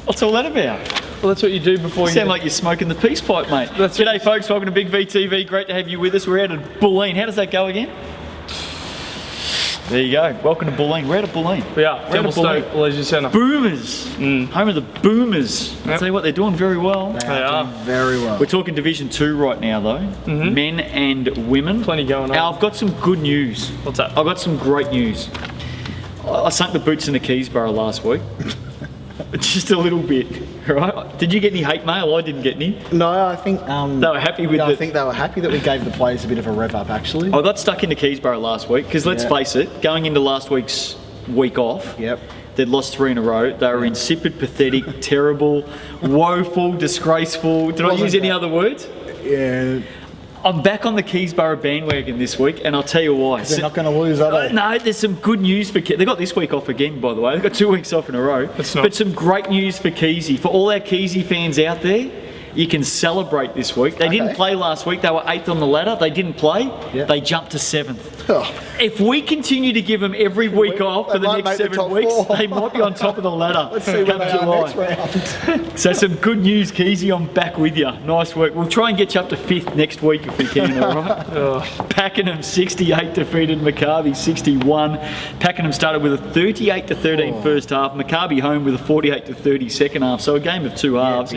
What's all that about? Well, that's what you do before You sound like you're smoking the peace pipe, mate. G'day, folks. Welcome to Big VTV. Great to have you with us. We're out at Bulleen. How does that go again? There you go. Welcome to Bulleen. We're out at Bulleen. Yeah, Templestowe Leisure Centre. Boomers. Home of the Boomers. I'll tell you what, they're doing very well. They are doing very well. We're talking Division 2 right now, though. Men and women. Plenty going on. Now, I've got some good news. What's that? I've got some great news. I sunk the boots in the Keysborough last week. Just a little bit, right? Did you get any hate mail? I didn't get any. No, I think They were happy with I think they were happy that we gave the players a bit of a rev up, actually. I got stuck into Keysborough last week because let's face it, going into last week's week off, they'd lost 3 in a row. They were insipid, pathetic, terrible, woeful, disgraceful. Did I use any other words? Yeah. I'm back on the Keysborough bandwagon this week, and I'll tell you why. They're not going to lose, are they? No, there's some good news for They got this week off again, by the way. They've got 2 weeks off in a row. But some great news for Keysy. For all our Keysy fans out there, you can celebrate this week. They didn't play last week. They were 8th on the ladder. They didn't play. They jumped to 7th. If we continue to give them every week off for the next 7 weeks, they might be on top of the ladder. Let's see what they are next round. So some good news, Keysy. I'm back with you. Nice work. We'll try and get you up to 5th next week if we can, all right? Pakenham 68 defeated Maccabi 61. Pakenham started with a 38-13 first half. Maccabi home with a 48-30 second half. So a game of 2 halves.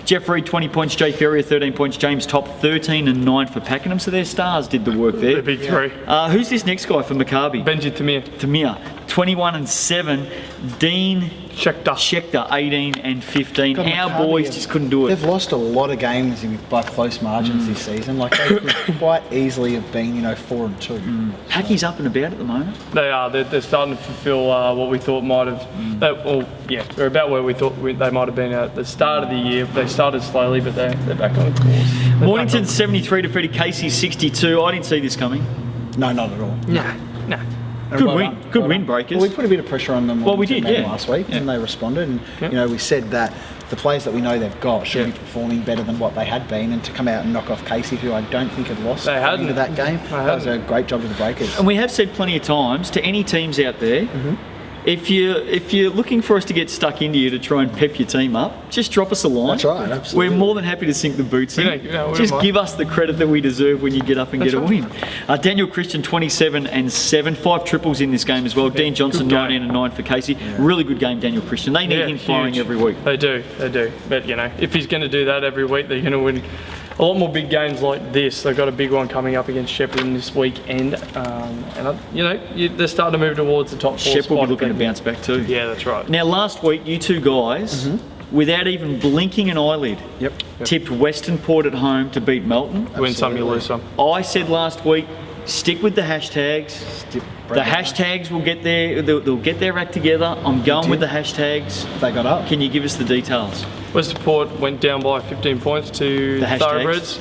Jeff Reid 20 points, Jay Ferrier 13 points, James Top 13 and 9 for Pakenham. So their stars did the work there. The big three. Who's this next guy for Maccabi? Benji Tamir. 21 and 7. Dean Schechter 18 and 15. God, Our Maccabi boys just couldn't do it. They've lost a lot of games by close margins this season. Like they could quite easily have been, 4 and 2. Packy's up and about at the moment. They are. They're starting to fulfil what we thought might have. They're about where we thought they might have been at the start of the year. They started slowly, but they're back on course. Mornington 73 defeated Casey 62. I didn't see this coming. No, not at all. Nah. Good win, Breakers. Well, we put a bit of pressure on them. We did, last week, and they responded. And we said that the players that we know they've got should be performing better than what they had been, and to come out and knock off Casey, who I don't think had lost into that game, that was a great job of the Breakers. And we have said plenty of times to any teams out there. If you're looking for us to get stuck into you to try and pep your team up, just drop us a line. That's right, absolutely. We're more than happy to sink the boots in. Just give us the credit that we deserve when you get up and get a win. Daniel Christian 27 and 7, 5 triples in this game as well. Dean Johnson 19 and 9 for Casey. Really good game, Daniel Christian. They need him firing every week. They do. But if he's going to do that every week, they're going to win a lot more big games like this. They've got a big one coming up against Shepparton this weekend, they're starting to move towards the top 4 Shep will be looking to bounce back too. Yeah, that's right. Now, last week, you two guys, without even blinking an eyelid, tipped Western Port at home to beat Melton. Win some, you lose some. I said last week, stick with the hashtags. The hashtags will get they'll get their act together. I'm going with the hashtags. They got up. Can you give us the details? Western Port went down by 15 points to the Thoroughbreds.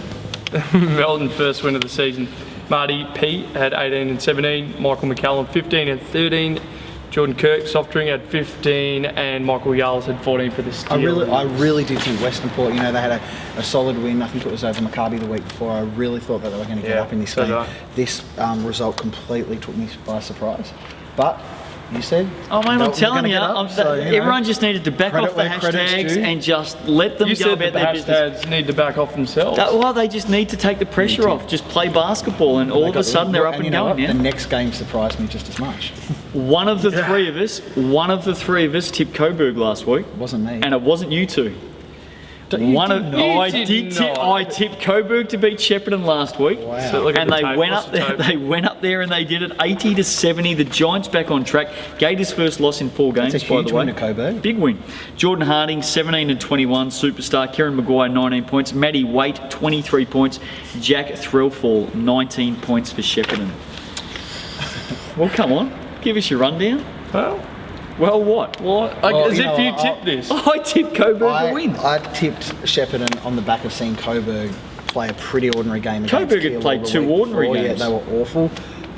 Melton first win of the season. Marty P had 18 and 17. Michael McCallum 15 and 13. Jordan Kirk, soft drink, had 15, and Michael Yarls had 14 for the steal. I really did think Western Port, they had a solid win. I think it was over Maccabi the week before. I really thought that they were going to get up in this game. This result completely took me by surprise. But you said, I'm telling you, everyone just needed to back off the hashtags and just let them go about their business. Hashtags need to back off themselves. They just need to take the pressure off. Just play basketball, and all of a sudden they're up and going now. The next game surprised me just as much. One of the three of us tipped Coburg last week. It wasn't me. And it wasn't you two. I tipped Coburg to beat Shepparton last week. Wow. So and they went up there. They went up there and they did it 80-70. The Giants back on track. Gators' first loss in 4 games. That's a by the way. Win to Coburg. Big win. Jordan Harding 17 and 21, superstar. Kieran Maguire 19 points. Matty Waite 23 points. Jack Thrillfall 19 points for Shepparton. Well, come on, give us your rundown. Well, what? As if you tipped this. I tipped Coburg to win. I tipped Shepparton on the back of seeing Coburg play a pretty ordinary game. Coburg had played 2 ordinary games. Yeah, they were awful.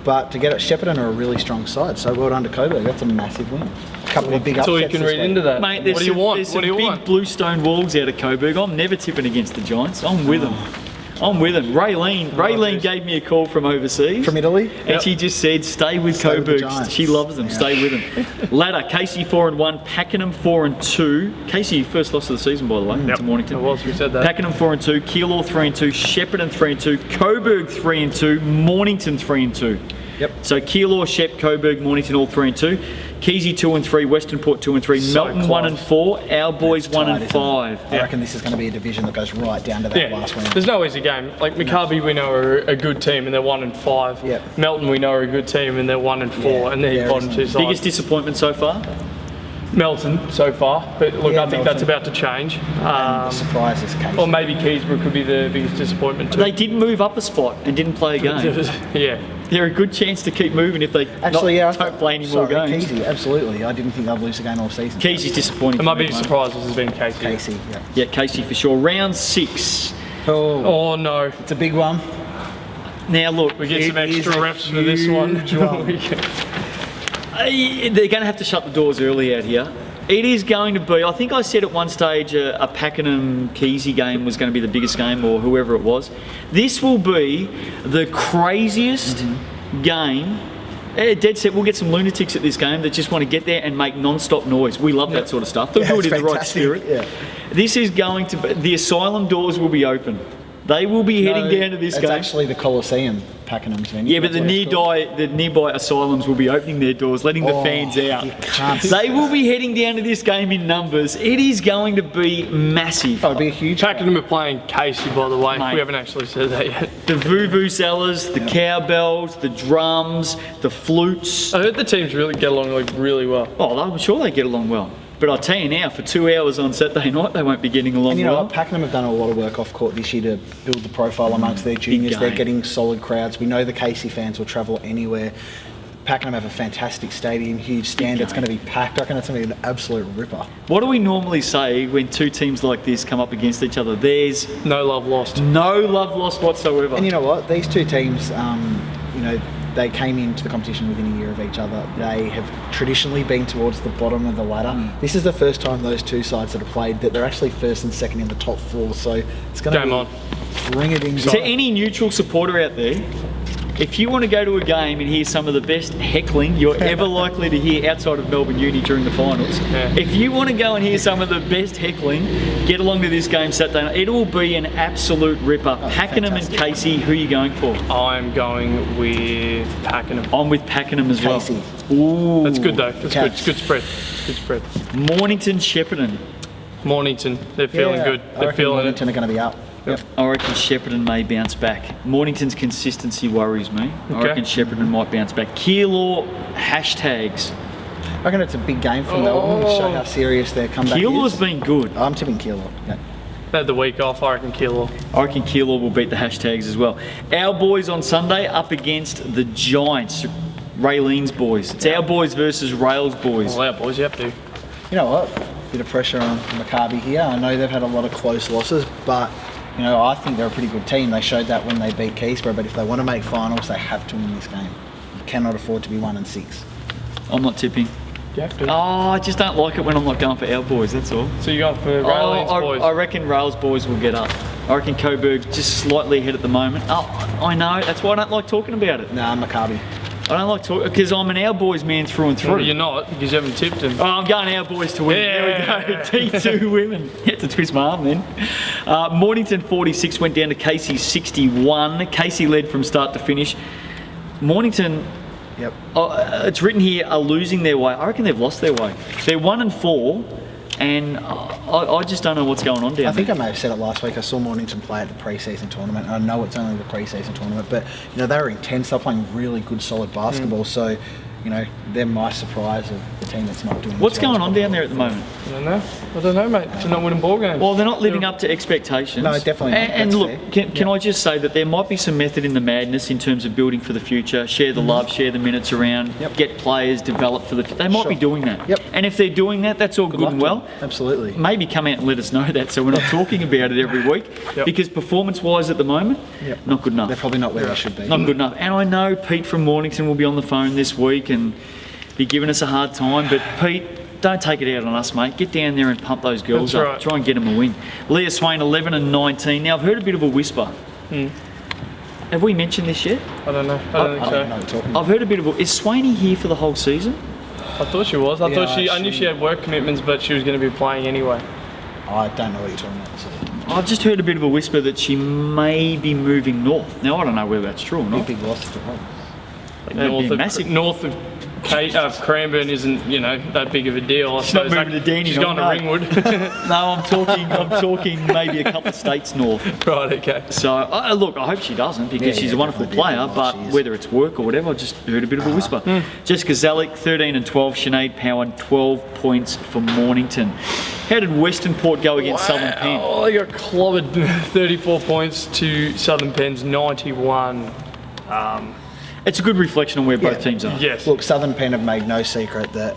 But to get it, Shepparton are a really strong side. So well done to Coburg. That's a massive win. A couple of big upsets. That's all you can read into that. Mate, there's some big Bluestone Wolves out of Coburg. I'm never tipping against the Giants. I'm with them. I'm with him. Raylene gave me a call from overseas. From Italy? And she just said, stay with Stay with the Coburg. Giants. She loves them. Stay with them. Ladder, Casey 4-1, Pakenham 4-2. Casey, first loss of the season, by the way, to Mornington. It was, we said that. Pakenham 4-2, Keilor 3-2, Shepparton 3-2, Coburg 3-2, Mornington 3-2. Yep. So Keilor, Shep, Coburg, Mornington all 3-2. Keysy 2-3, Western Port 2-3, So Melton close. 1-4, our boys It's tight, isn't 1-5. it? I reckon this is going to be a division that goes right down to that last round. There's no easy game. Like Maccabi, we know are a good team and they're 1-5. Yep. Melton, we know are a good team and they're 1-4, Yeah, and they're there bottom isn't. two sides. Biggest disappointment so far? Melton so far, but look, Yeah, I think Melton. that's about to change. And the surprise is Casey. Or maybe Keysborough could be the biggest disappointment too. They did move up a spot and didn't play a game. Yeah. They're a good chance to keep moving if they Actually, yeah, don't play any more games. Casey, absolutely. I didn't think they'd lose a game all season. Casey's disappointing. And my for me, biggest mate. surprise has been Casey. Casey, yeah. Yeah, Casey for sure. Round 6. Oh, Oh no. it's a big one. Now look, We get some It is extra a refs for this one. huge one. they're going to have to shut the doors early out here. It is going to be, I think I said at one stage a Pakenham-Keysy game was going to be the biggest game, or whoever it was. This will be the craziest game. Dead set, we'll get some lunatics at this game that just want to get there and make non-stop noise. We love that sort of stuff. They'll Yeah, do it it's in the right fantastic. spirit. Yeah. This is going to be, the asylum doors will be open. They will be heading down to this it's game. actually the Coliseum, Pakenham's venue. Yeah, but the nearby asylums will be opening their doors, letting the fans out. You can't They will be heading down to this game in numbers. It is going to be massive. Oh, it'd be a huge Pakenham are playing Casey, by the way. Mate. We haven't actually said that yet. The vuvuzelas, the cowbells, the drums, the flutes. I heard the teams really get along like really well. Oh, I'm sure they get along well. But I'll tell you now, for 2 hours on Saturday night, they won't be getting along And you know well. what? Pakenham have done a lot of work off court this year to build the profile amongst their juniors. They're game. getting solid crowds. We know the Casey fans will travel anywhere. Pakenham have a fantastic stadium, huge stand. It's going to be packed. I reckon it's going to be an absolute ripper. What do we normally say when two teams like this come up against each other? There's No love lost. no love lost whatsoever. And you know what? These two teams, you know, they came into the competition within a year of each other. They have traditionally been towards the bottom of the ladder. This is the first time those two sides that have played that they're actually first and second in the top 4. So it's going Game on. to bring it in. To any neutral supporter out there, if you want to go to a game and hear some of the best heckling you're ever likely to hear outside of Melbourne Uni during the finals, if you want to go and hear some of the best heckling, get along to this game Saturday night. It will be an absolute ripper. Pakenham and fantastic. Casey, who are you going for? I'm going with Pakenham. I'm with Pakenham as well. Casey. Ooh. That's good though. That's good. Cats. It's good spread. Good spread. Mornington, Shepparton. Mornington, they're feeling good. I They're reckon feeling it. Mornington are going to be up. Yep. I reckon Shepparton may bounce back. Mornington's consistency worries me. I Okay. reckon Shepparton might bounce back. Keilor hashtags. I reckon it's a big game for Melbourne to show how serious their comeback Keilor's is. been good. I'm tipping Keilor. Yeah. They had the week off. I reckon Keilor. I reckon Keilor will beat the hashtags as well. Our boys on Sunday up against the Giants, Raylene's boys. It's our boys versus Rails boys. Well, our boys, you have to. You know what? Bit of pressure on Maccabi here. I know they've had a lot of close losses, but you know, I think they're a pretty good team. They showed that when they beat Keysborough, but if they want to make finals, they have to win this game. You cannot afford to be 1-6. I'm not tipping. You have to. Oh, I just don't like it when I'm not going for our boys, that's all. So you going for Raylene's boys? I reckon Rails boys will get up. I reckon Coburg just slightly ahead at the moment. Oh, I know, that's why I don't like talking about it. Nah, Maccabi. I don't like talking, because I'm an our boys man through and through. Well, you're not because you haven't tipped him. Oh, I'm going our boys to win. Yeah. There we go. T2 women. You had to twist my arm then. Mornington 46 went down to Casey 61. Casey led from start to finish. Mornington, Yep. it's written here, are losing their way. I reckon they've lost their way. They're 1-4, and I just don't know what's going on down I think I there. may have said it last week. I saw Mornington play at the pre-season tournament. I know it's only the pre-season tournament, but you know they were intense. They're playing really good, solid basketball. So, you know, they're my surprise of the team that's not doing. What's as well going as on down there at the moment? I don't know, mate. They're not winning ball games. Well, they're not living up to expectations. No, definitely not. And That's look, fair. can I just say that there might be some method in the madness in terms of building for the future, share the love, share the minutes around, Yep. get players developed for the They might be Sure. doing that. Yep. And if they're doing that, that's all good luck and to well. them. Absolutely. Maybe come out and let us know that so we're not talking about it every week. Yep. Because performance-wise at the moment, Yep. not good enough. They're probably not where they should be. Not good enough. And I know Pete from Mornington will be on the phone this week and be giving us a hard time, but Pete, don't take it out on us, mate. Get down there and pump those girls That's up. right. Try and get them a win. Leah Swain, 11 and 19. Now, I've heard a bit of a whisper Have we mentioned this yet? I don't know. I don't think I so. don't know what you're talking about. I've heard a bit of. Is Swaney here for the whole season? I thought she was. I knew she- she had work commitments, but she was going to be playing anyway. I don't know what you're talking about. So. I've just heard a bit of a whisper that she may be moving north. Now I don't know whether that's true or not. Big loss to home. That'd be massive. North of Cranbourne isn't, that big of a deal. She's not moving to Dandenong, She's gone to no. Ringwood. No, I'm talking maybe a couple of states north. Right, okay. So look, I hope she doesn't because Yeah, she's a wonderful definitely player. like But she is. whether it's work or whatever, I just heard a bit of a whisper. Jessica Zalek, 13 and 12. Sinead Power, 12 points for Mornington. How did Western Port go against Southern Penn? Oh, they got clobbered 34 points to Southern Penn's 91. It's a good reflection on where both Yeah. teams are. Yes. Look, Southern Penn have made no secret that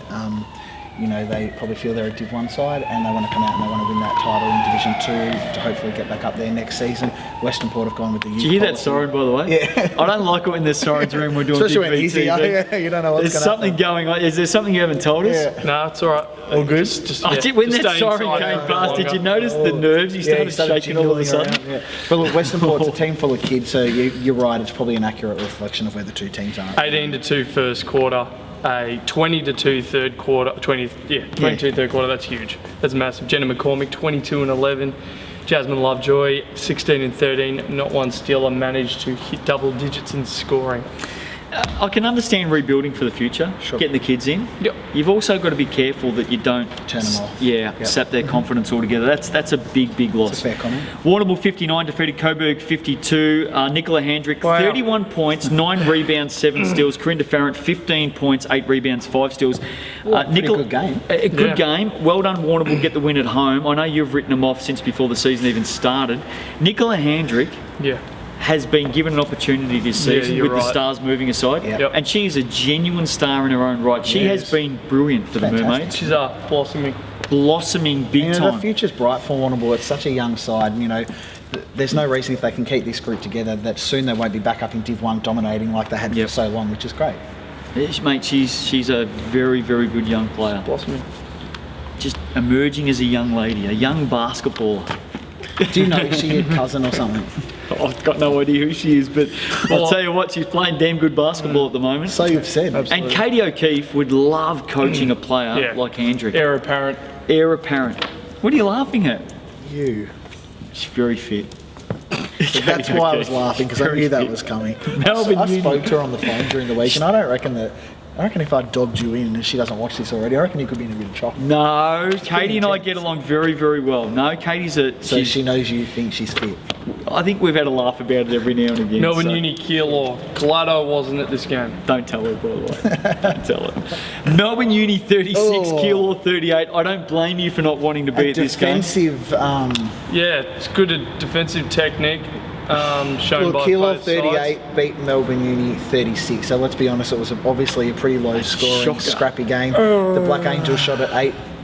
they probably feel they're a Div 1 side and they want to come out and they want to win that title in Division 2 to hopefully get back up there next season. Western Port have gone with the youth Did you hear that policy. siren, by the way? Yeah. I don't like it when there's sirens around. We're doing Especially when Big it's easy. VTV. You don't know what's There's going to something happen. going on. Is there something you haven't told us? Yeah. No, it's all right. All good? When that stay siren inside came for a bit past, did you longer. notice the nerves? He started shaking all of a jingling sudden. around, yeah. But look, Western Port's a team full of kids, so you're right, it's probably an accurate reflection of where the two teams are. 18-2 first quarter, a 20-2 third quarter, 22 third quarter. That's huge. That's massive. Jenna McCormick, 22 and 11. Jasmine Lovejoy, 16 and 13. Not one stealer managed to hit double digits in scoring. I can understand rebuilding for the future, Sure. getting the kids in. Yep. You've also got to be careful that you don't Turn them off. Yeah, Yep. sap their confidence altogether. That's a big loss. It's a fair comment. Warrnambool 59 defeated Coburg 52. Nicola Handrick, Wow. 31 points, 9 rebounds, 7 steals. Corinda Farrant, 15 points, 8 rebounds, 5 steals. Pretty good game. A good Yeah. game. Well done, Warrnambool, get the win at home. I know you've written them off since before the season even started. Nicola Handrick Yeah. has been given an opportunity this Yeah, season you're with the right. Stars moving aside, Yep. and she is a genuine star in her own right. She Yes. has been brilliant for the Fantastic. Mermaids, She's blossoming. blossoming big The time. future's bright for Warrnambool. It's such a young side, there's no reason if they can keep this group together that soon they won't be back up in Div 1 dominating like they had Yep. for so long, which is great. Yes, mate, she's a very good young player, Blossoming. just emerging as a young lady, a young basketballer. Do you know is she your cousin or something? I've got no idea who she is, but I'll tell you what, she's playing damn good basketball at the moment. So you've said. And Katie O'Keefe would love coaching a player Yeah. like Handrick. Heir apparent. Heir apparent. What are you laughing at? You. She's very fit. That's why I was laughing, because I Very knew that fit. was coming. Melbourne I Uni. spoke to her on the phone during the week, and I reckon if I dogged you in and she doesn't watch this already, I reckon you could be in a bit of trouble. No, Katie and I intense. get along very well. No, Katie's So she knows you think she's fit. I think we've had a laugh about it every now and again. Melbourne so Uni Kiel or Collado wasn't at this game. Don't tell her, by the way. Don't tell her. Melbourne Uni 36, Oh. Kiel or 38. I don't blame you for not wanting to be A at this game. defensive, Yeah, it's good at defensive technique shown look, by Kilo both 38 sides. beat Melbourne Uni 36. So let's be honest, it was obviously a pretty low scoring, shocker. scrappy game. The Black Angels shot at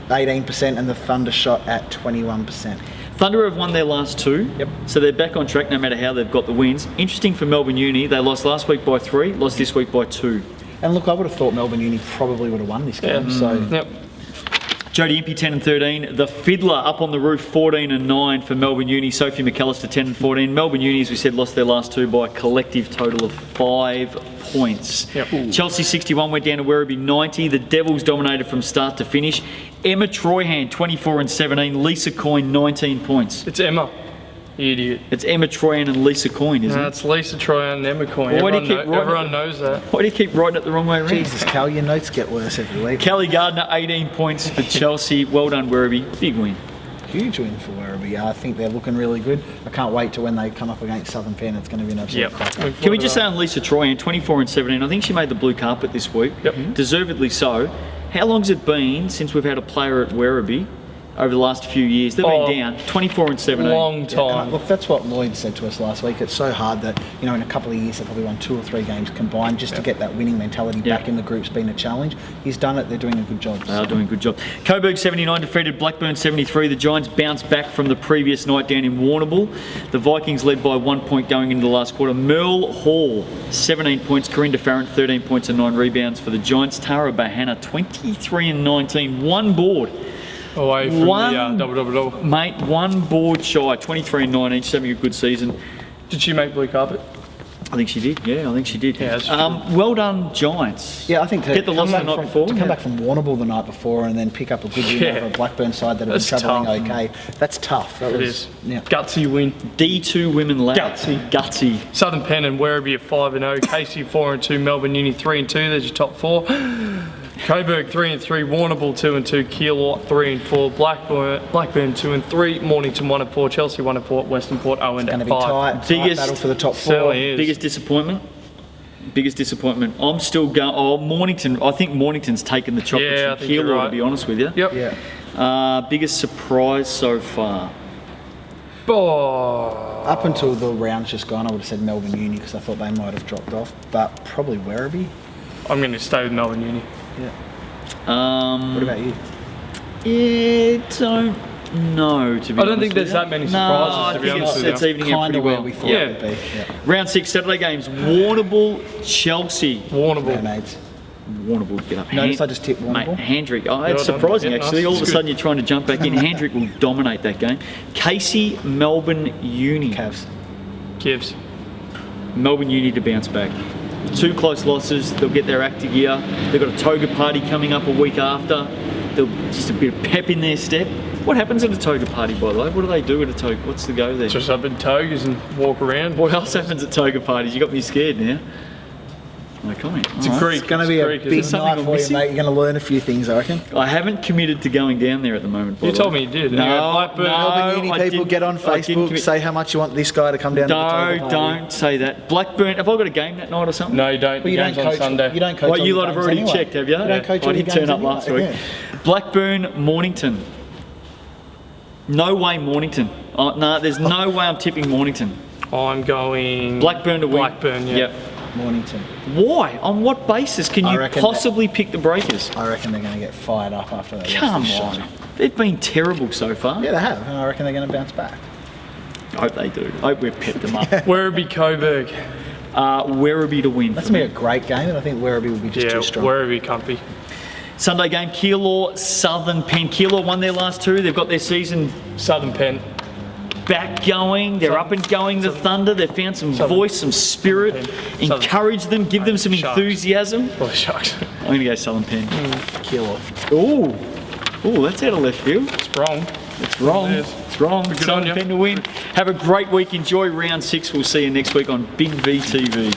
18% and the Thunder shot at 21%. Thunder have won their last 2, Yep. so they're back on track no matter how they've got the wins. Interesting for Melbourne Uni, they lost last week by 3, lost this week by 2. And look, I would have thought Melbourne Uni probably would have won this game. Yeah. So Yep. Jodie Impey 10 and 13. The Fiddler up on the roof 14 and 9 for Melbourne Uni. Sophie McAllister 10 and 14. Melbourne Uni, as we said, lost their last 2 by a collective total of 5 points. Yep. Chelsea 61 went down to Werribee 90. The Devils dominated from start to finish. Emma Troyhan 24 and 17. Lisa Coyne 19 points. It's Emma, you idiot. It's Emma Troyhan and Lisa Coyne, isn't No, it? it's Lisa Troy and Emma Coyne. Well, why do you Everyone, keep writing everyone knows that. Why do you keep writing it the wrong way around? Jesus, Cal, your notes get worse every week. Kelly Gardner 18 points for Chelsea. Well done, Werribee. Big win. Huge win for Werribee. I think they're looking really good. I can't wait to when they come up against Southern Penn. It's going to be an absolute Yep. cracker. Can we just say on Lisa Troyan, 24 and 17, I think she made the blue carpet this week. Yep. Deservedly so. How long's it been since we've had a player at Werribee over the last few years? They've Oh, been down 24 and 17. Long Yeah, time. look, that's what Lloyd said to us last week. It's so hard that, in a couple of years, they've probably won 2 or 3 games combined just to get that winning mentality Yeah. back in the group's been a challenge. He's done it. They're doing a good job. They are doing a good job. Coburg 79 defeated Blackburn 73. The Giants bounced back from the previous night down in Warrnambool. The Vikings led by 1 point going into the last quarter. Merle Hall 17 points. Corinda Farrant 13 points and 9 rebounds for the Giants. Tara Bahana 23 and 19. 1 board. Away from One- the double. Mate, 1 board shy, 23 and 19, she's having a good season. Did she make blue carpet? I think she did. Yeah, I think she did. Yeah, that's well done, Giants. Yeah, I think to Get the loss come the back night before. to come back from Warrnambool the night before and then pick up a good win Yeah. over a Blackburn side that have been That's travelling tough. okay. That's tough. That It was, is. Yeah. Gutsy win. D2 women lad. Gutsy. Southern Penn and Werribee are 5-0. Casey 4-2. Melbourne Uni 3-2. There's your top four. Coburg 3-3. Warrnambool 2-2. Keilor 3-4. Blackburn 2-3. Mornington 1-4. Chelsea 1-4. Western Port 0-5. Going to be tight Biggest- battle for the top four. Certainly is. Biggest disappointment? Biggest disappointment. I'm still going. Oh, Mornington. I think Mornington's taken the chocolates Yeah, I from think you're Keilor, right. to be honest with you. Yep. Yeah. Biggest surprise so far. Oh. Up until the round's just gone, I would have said Melbourne Uni because I thought they might have dropped off, but probably Werribee. I'm going to stay with Melbourne Uni. What about you? Yeah, don't know, to be honest. I don't think there's with you. that many No, surprises, I to be think honest with it's you. evening out Kind pretty of where well. we thought Yeah. it would be. Yeah. Round 6 Saturday games. Warrnambool, Chelsea. Warrnambool. Mermaids. Warrnambool, get up. Notice I just tipped Mate, Warrnambool. Handrick. Oh, Well it's done. surprising Yeah, actually. nice. All of a It's sudden you're trying to jump back in. Handrick will dominate that game. Casey, Melbourne Uni. Cavs. Gives. Melbourne Uni to bounce back. 2 close losses. They'll get their act together. They've got a toga party coming up a week after. They'll just a bit of pep in their step. What happens at a toga party, by the way? What do they do at a toga? What's the go there? Just up in togas and walk around. What else happens at toga parties? You got me scared now. No comment. It's a All right. Greek. It's going to be a Greek, big isn't it? something night I'm for you, missing? mate. You're going to learn a few things, I reckon. I haven't committed to going down there at the moment. by You the told way. me you did. No, Blackburn. Melbourne Uni I people, didn't- get on I didn't Facebook, commit- say how much you want this guy to come down to the No, toga party. don't say that. Blackburn. Have I got a game that night or something? No, you don't. Well, The you don't game's on coach. Sunday. You don't coach. Well, all you the lot have games already anyway. checked, have you? You don't coach I all the did turn games up last week. anyway. Yeah. Blackburn, Mornington. No way, Mornington. Oh, no, there's no way I'm tipping Mornington. I'm going Blackburn to win. Blackburn, yeah. Yep. Mornington. Why? On what basis can I you reckon possibly pick the Breakers? I reckon they're going to get fired up after that. Come Western on. show. They've been terrible so far. Yeah, they have, and I reckon they're going to bounce back. I hope they do. I hope we've pepped them up. Werribee, Coburg. Werribee to win. That's for going to me. be a great game, and I think Werribee will be just Yeah, too strong. Werribee comfy. Sunday game, Keilor, Southern Penn. Keilor won their last 2. They've got their season Southern Penn. back going. They're up and going, the Thunder. They've found some Southern- voice, some spirit. Southern- Encourage them, give them some Sharks. enthusiasm. Oh, shucks. I'm going to go Southern Penn. Killer. Ooh. Ooh, that's out of left field. It's wrong. It's wrong. It is. It's wrong. Good on Southern you. Penn to win. Have a great week. Enjoy round 6. We'll see you next week on Big V TV.